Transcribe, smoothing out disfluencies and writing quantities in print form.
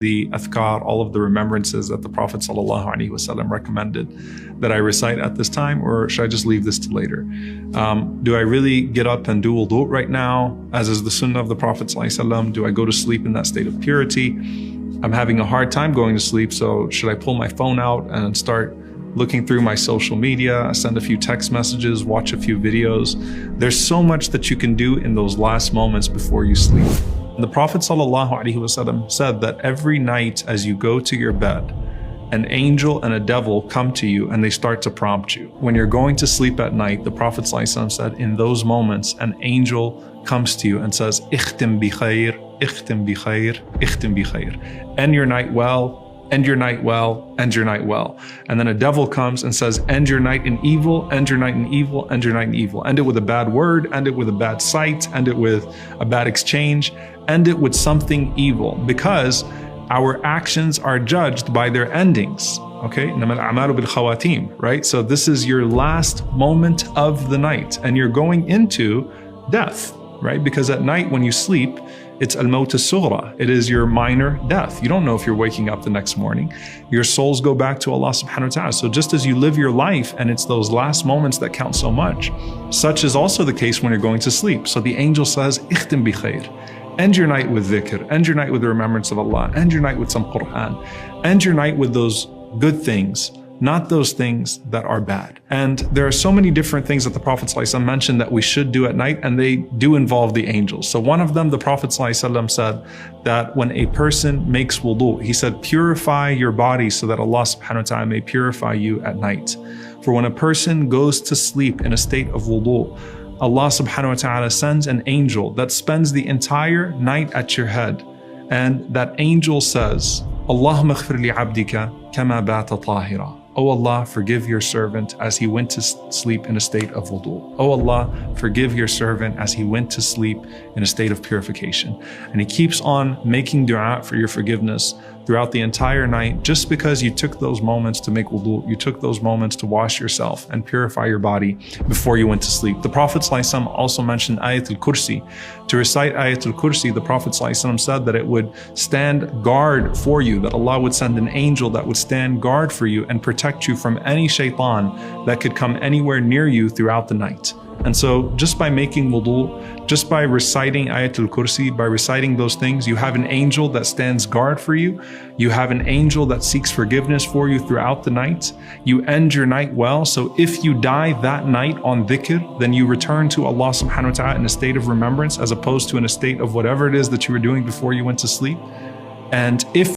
the athkar, all of the remembrances that the Prophet ﷺ recommended that I recite at this time, or should I just leave this to later? Do I really get up and do wudu right now, as is the sunnah of the Prophet ﷺ? Do I go to sleep in that state of purity? I'm having a hard time going to sleep, so should I pull my phone out and start looking through my social media, send a few text messages, watch a few videos? There's so much that you can do in those last moments before you sleep. The Prophet ﷺ said that every night as you go to your bed, an angel and a devil come to you and they start to prompt you. When you're going to sleep at night, the Prophet ﷺ said, in those moments, an angel comes to you and says, "Ikhtim bi khair, ikhtim bi khair, ikhtim bi khair." End your night well, end your night well, end your night well. And then a devil comes and says, end your night in evil, end your night in evil, end your night in evil. End it with a bad word, end it with a bad sight, end it with a bad exchange, end it with something evil, because our actions are judged by their endings. Okay, right? So this is your last moment of the night and you're going into death, right? Because at night when you sleep, it's al-maut as-sughra. It is your minor death. You don't know if you're waking up the next morning. Your souls go back to Allah subhanahu wa ta'ala. So just as you live your life and it's those last moments that count so much, such is also the case when you're going to sleep. So the angel says, "Ikhtim bi khair." End your night with dhikr, end your night with the remembrance of Allah, end your night with some Quran, end your night with those good things, not those things that are bad. And there are so many different things that the Prophet ﷺ mentioned that we should do at night, and they do involve the angels. So one of them, the Prophet ﷺ said that when a person makes wudu, he said, purify your body so that Allah subhanahu wa ta'ala may purify you at night. For when a person goes to sleep in a state of wudu, Allah subhanahu wa ta'ala sends an angel that spends the entire night at your head. And that angel says, Allahumma ighfir li abdika kama bata tahira. Oh Allah, forgive your servant as he went to sleep in a state of wudu. Oh Allah, forgive your servant as he went to sleep in a state of purification. And he keeps on making dua for your forgiveness throughout the entire night, just because you took those moments to make wudu, you took those moments to wash yourself and purify your body before you went to sleep. The Prophet ﷺ also mentioned Ayatul Kursi. To recite Ayatul Kursi, the Prophet ﷺ said that it would stand guard for you, that Allah would send an angel that would stand guard for you and protect you from any shaitan that could come anywhere near you throughout the night. And so just by making wudu, just by reciting Ayatul Kursi, by reciting those things, you have an angel that stands guard for you. You have an angel that seeks forgiveness for you throughout the night. You end your night well. So if you die that night on dhikr, then you return to Allah subhanahu wa ta'ala in a state of remembrance, as opposed to in a state of whatever it is that you were doing before you went to sleep. And if